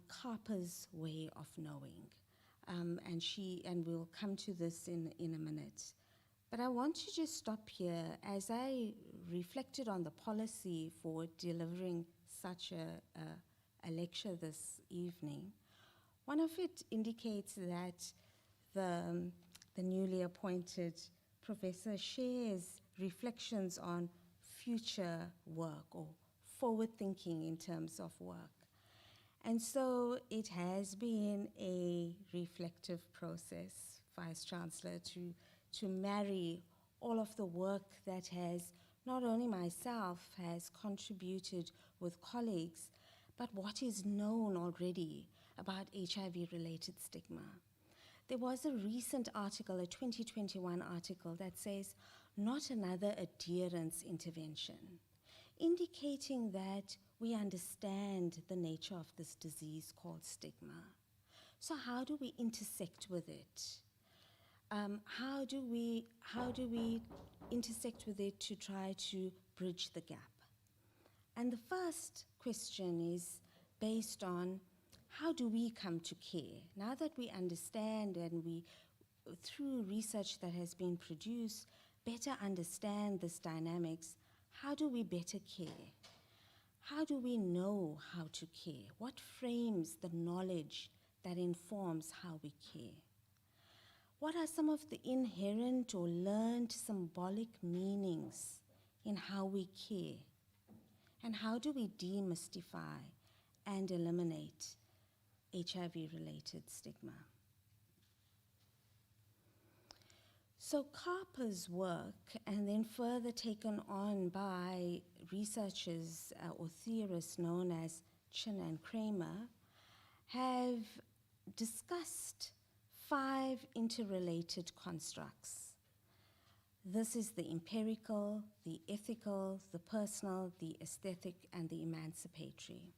Carper's way of knowing. And we'll come to this in a minute. But I want to just stop here as I reflected on the policy for delivering such a lecture this evening. One of it indicates that the newly appointed professor shares reflections on future work or forward thinking in terms of work. And so it has been a reflective process, Vice Chancellor, to marry all of the work that has, not only myself, has contributed with colleagues, but what is known already about HIV-related stigma. There was a recent article, a 2021 article, that says, "Not another adherence intervention," indicating that we understand the nature of this disease called stigma. So how do we intersect with it? How do we intersect with it to try to bridge the gap? And the first question is based on how do we come to care? Now that we understand and we, through research that has been produced, better understand this dynamics, how do we better care? How do we know how to care? What frames the knowledge that informs how we care? What are some of the inherent or learned symbolic meanings in how we care? And how do we demystify and eliminate HIV-related stigma? So Carper's work, and then further taken on by researchers or theorists known as Chin and Kramer, have discussed 5 interrelated constructs. This is the empirical, the ethical, the personal, the aesthetic, and the emancipatory.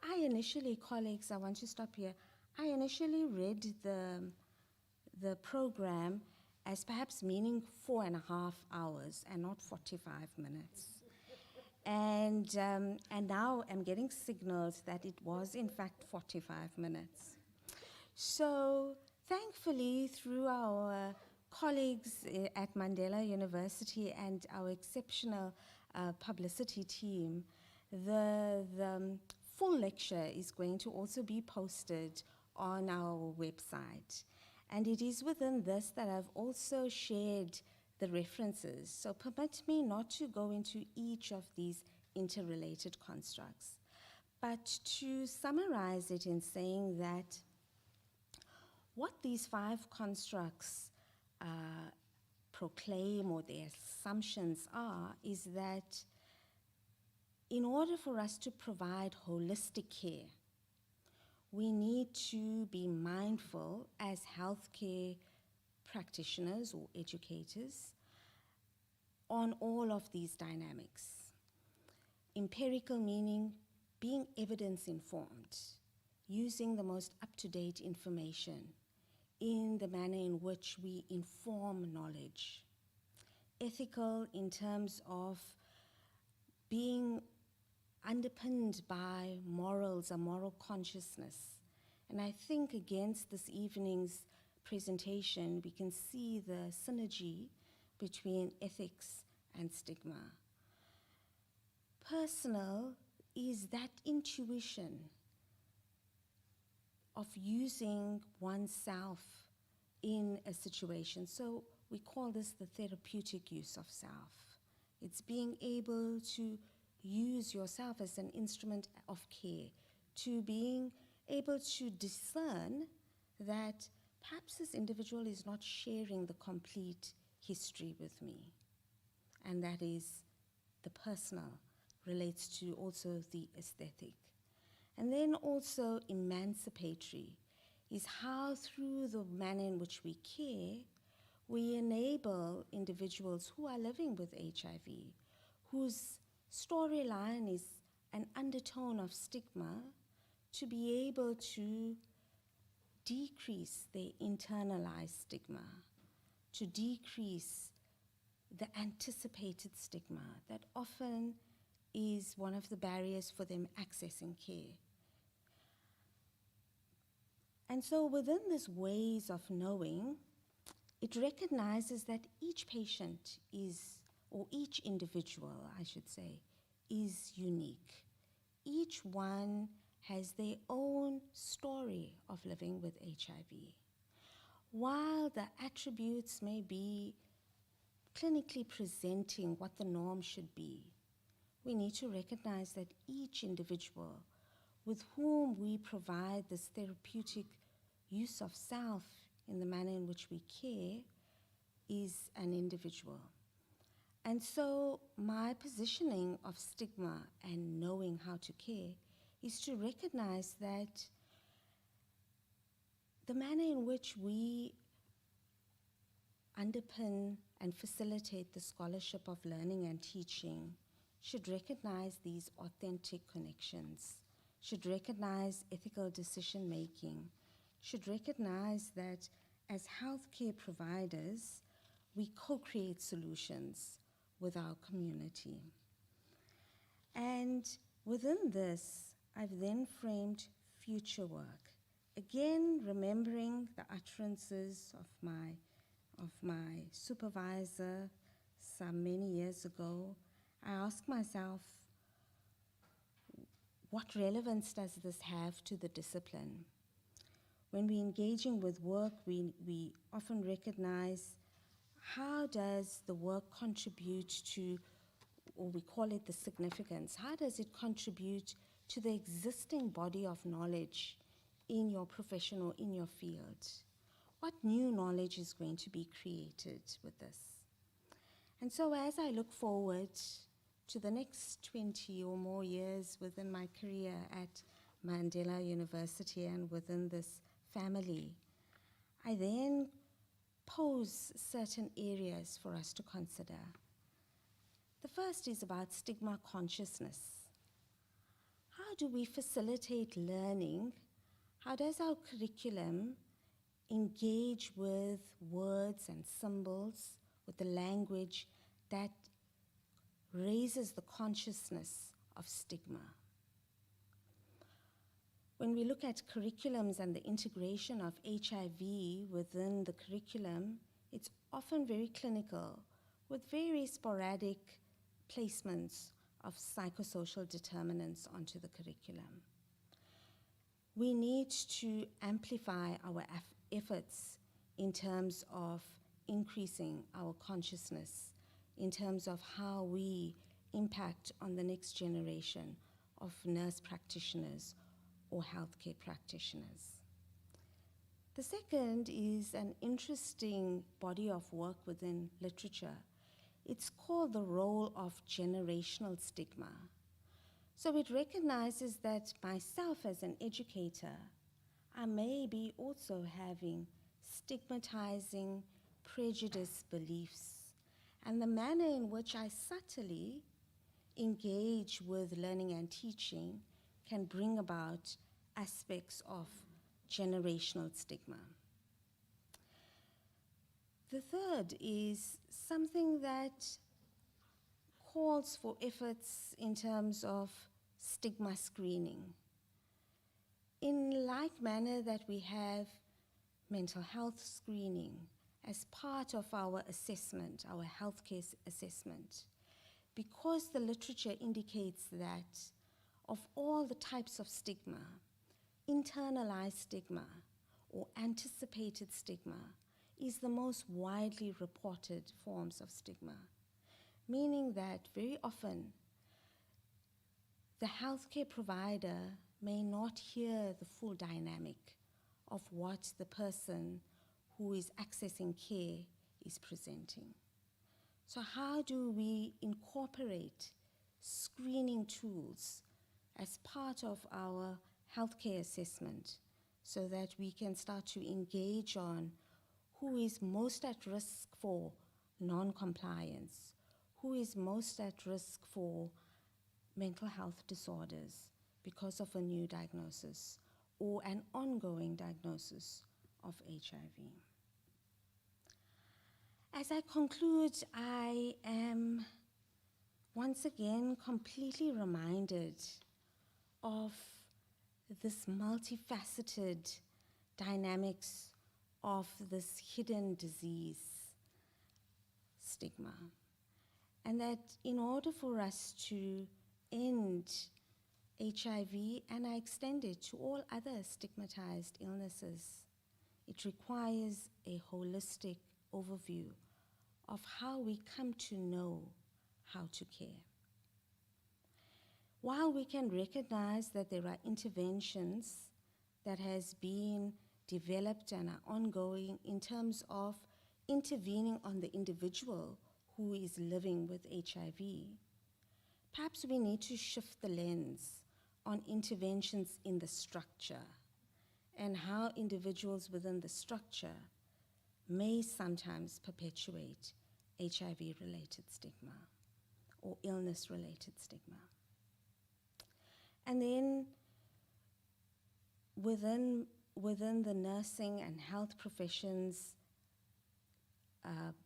I initially, colleagues, I want to stop here. I initially read the program as perhaps meaning 4.5 hours and not 45 minutes. And now I'm getting signals that it was in fact 45 minutes. So thankfully, through our colleagues at Mandela University and our exceptional publicity team, the full lecture is going to also be posted on our website. And it is within this that I've also shared the references. So permit me not to go into each of these interrelated constructs, but to summarize it in saying that what these 5 constructs proclaim, or their assumptions are, is that in order for us to provide holistic care, we need to be mindful as healthcare practitioners or educators on all of these dynamics. Empirical meaning being evidence-informed, using the most up-to-date information in the manner in which we inform knowledge. Ethical in terms of being underpinned by morals, a moral consciousness. And I think against this evening's presentation, we can see the synergy between ethics and stigma. Personal is that intuition of using oneself in a situation. So we call this the therapeutic use of self. It's being able to use yourself as an instrument of care, to being able to discern that perhaps this individual is not sharing the complete history with me. And that is the personal, relates to also the aesthetic. And then also emancipatory is how through the manner in which we care, we enable individuals who are living with HIV, whose storyline is an undertone of stigma, to be able to decrease their internalized stigma, to decrease the anticipated stigma that often is one of the barriers for them accessing care. And so within these ways of knowing, it recognizes that each patient is, or each individual, I should say, is unique. Each one has their own story of living with HIV. While the attributes may be clinically presenting what the norm should be, we need to recognize that each individual with whom we provide this therapeutic use of self in the manner in which we care is an individual. And so my positioning of stigma and knowing how to care is to recognize that the manner in which we underpin and facilitate the scholarship of learning and teaching should recognize these authentic connections, should recognize ethical decision making, should recognize that as healthcare providers, we co-create solutions with our community. And within this, I've then framed future work. Again, remembering the utterances of my supervisor some many years ago, I asked myself, what relevance does this have to the discipline? When we're engaging with work, we often recognize how does the work contribute to, or we call it the significance, how does it contribute to the existing body of knowledge in your profession or in your field? What new knowledge is going to be created with this? And so as I look forward to the next 20 or more years within my career at Mandela University and within this family, I then pose certain areas for us to consider. The first is about stigma consciousness. How do we facilitate learning? How does our curriculum engage with words and symbols, with the language that raises the consciousness of stigma? When we look at curriculums and the integration of HIV within the curriculum, it's often very clinical, with very sporadic placements of psychosocial determinants onto the curriculum. We need to amplify our efforts in terms of increasing our consciousness, in terms of how we impact on the next generation of nurse practitioners or healthcare practitioners. The second is an interesting body of work within literature. It's called the role of generational stigma. So it recognizes that myself as an educator, I may be also having stigmatizing, prejudiced beliefs, and the manner in which I subtly engage with learning and teaching can bring about aspects of generational stigma. The third is something that calls for efforts in terms of stigma screening. In like manner that we have mental health screening as part of our assessment, our healthcare assessment, because the literature indicates that of all the types of stigma, internalized stigma or anticipated stigma is the most widely reported forms of stigma, meaning that very often the healthcare provider may not hear the full dynamic of what the person who is accessing care is presenting. So how do we incorporate screening tools as part of our healthcare assessment so that we can start to engage on who is most at risk for non-compliance, who is most at risk for mental health disorders because of a new diagnosis or an ongoing diagnosis of HIV. As I conclude, I am once again completely reminded of this multifaceted dynamics of this hidden disease, stigma, and that in order for us to end HIV, and I extend it to all other stigmatized illnesses, it requires a holistic overview of how we come to know how to care. While we can recognize that there are interventions that has been developed and are ongoing in terms of intervening on the individual who is living with HIV, perhaps we need to shift the lens on interventions in the structure and how individuals within the structure may sometimes perpetuate HIV-related stigma or illness-related stigma. And then within the nursing and health professions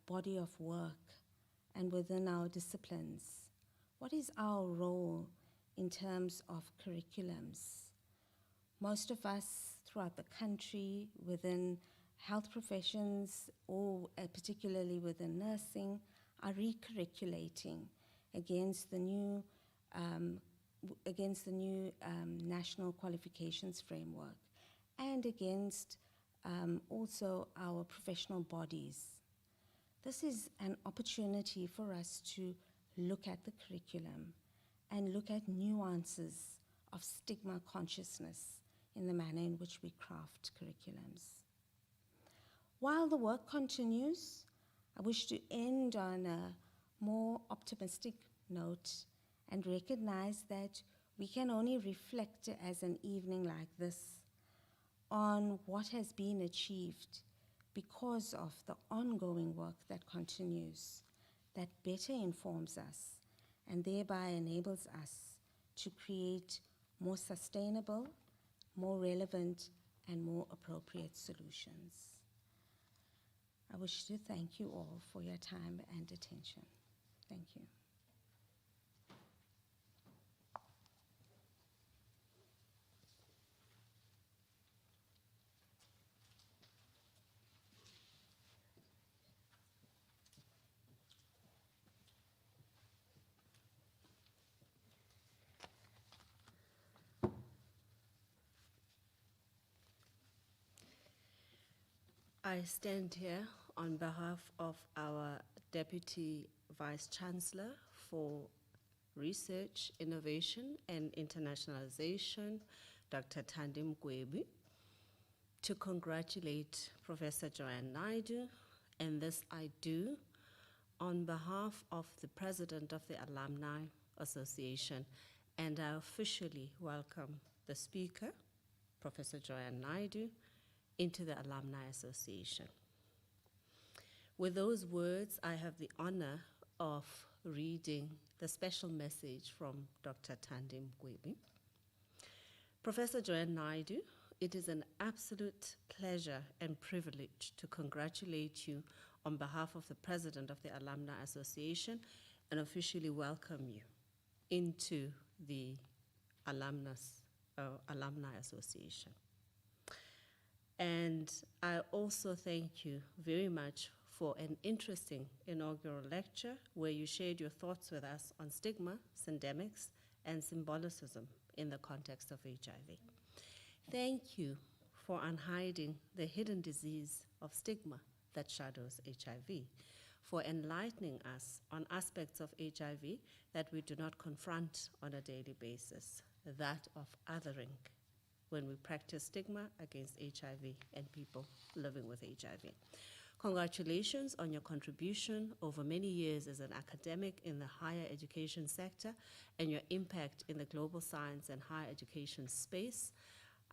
body of work and within our disciplines, what is our role in terms of curriculums? Most of us throughout the country within health professions or particularly within nursing are recurriculating against the new national qualifications framework and against also our professional bodies. This is an opportunity for us to look at the curriculum and look at nuances of stigma consciousness in the manner in which we craft curriculums. While the work continues, I wish to end on a more optimistic note and recognize that we can only reflect as an evening like this on what has been achieved because of the ongoing work that continues, that better informs us and thereby enables us to create more sustainable, more relevant, and more appropriate solutions. I wish to thank you all for your time and attention. Thank you. I stand here on behalf of our Deputy Vice Chancellor for Research, Innovation and Internationalization, Dr. Thandi Mgwebi, to congratulate Professor Joanne Naidoo, and this I do on behalf of the President of the Alumni Association, and I officially welcome the speaker, Professor Joanne Naidoo, into the Alumni Association. With those words, I have the honor of reading the special message from Dr. Thandi Mgwebi. Professor Joanne Naidoo, it is an absolute pleasure and privilege to congratulate you on behalf of the President of the Alumni Association and officially welcome you into the Alumni Association. And I also thank you very much for an interesting inaugural lecture where you shared your thoughts with us on stigma, syndemics, and symbolicism in the context of HIV. Thank you for unhiding the hidden disease of stigma that shadows HIV, for enlightening us on aspects of HIV that we do not confront on a daily basis, that of othering, when we practice stigma against HIV and people living with HIV. Congratulations on your contribution over many years as an academic in the higher education sector and your impact in the global science and higher education space.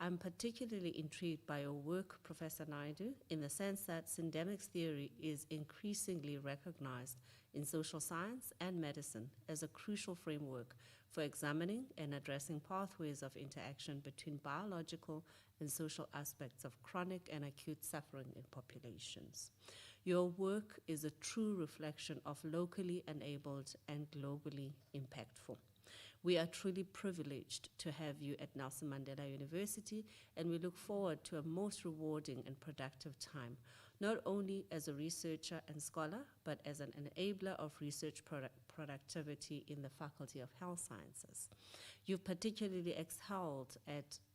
I'm particularly intrigued by your work, Professor Naidoo, in the sense that syndemics theory is increasingly recognized in social science and medicine as a crucial framework for examining and addressing pathways of interaction between biological and social aspects of chronic and acute suffering in populations. Your work is a true reflection of locally enabled and globally impactful. We are truly privileged to have you at Nelson Mandela University, and we look forward to a most rewarding and productive time, not only as a researcher and scholar, but as an enabler of research productivity in the Faculty of Health Sciences. You've particularly excelled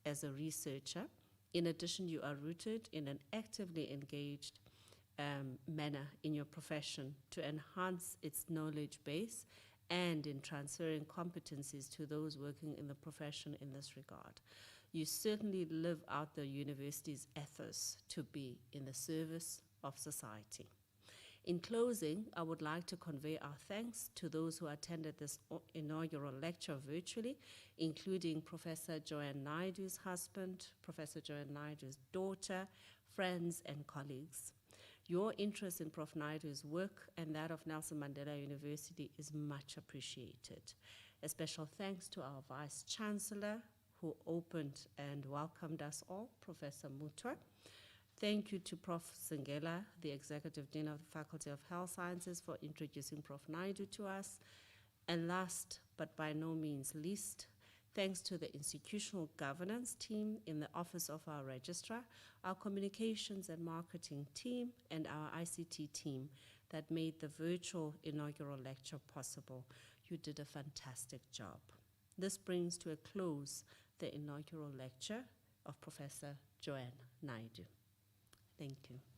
as a researcher. In addition, you are rooted in an actively engaged manner in your profession to enhance its knowledge base and in transferring competencies to those working in the profession in this regard. You certainly live out the university's ethos to be in the service of society. In closing, I would like to convey our thanks to those who attended this inaugural lecture virtually, including Professor Joanne Naidoo's husband, Professor Joanne Naidoo's daughter, friends, and colleagues. Your interest in Prof. Naidoo's work and that of Nelson Mandela University is much appreciated. A special thanks to our Vice Chancellor, who opened and welcomed us all, Professor Mutwa. Thank you to Prof. Singela, the Executive Dean of the Faculty of Health Sciences, for introducing Prof. Naidoo to us. And last, but by no means least, thanks to the institutional governance team in the Office of our Registrar, our communications and marketing team, and our ICT team that made the virtual inaugural lecture possible. You did a fantastic job. This brings to a close the inaugural lecture of Professor Joanne Naidoo. Thank you.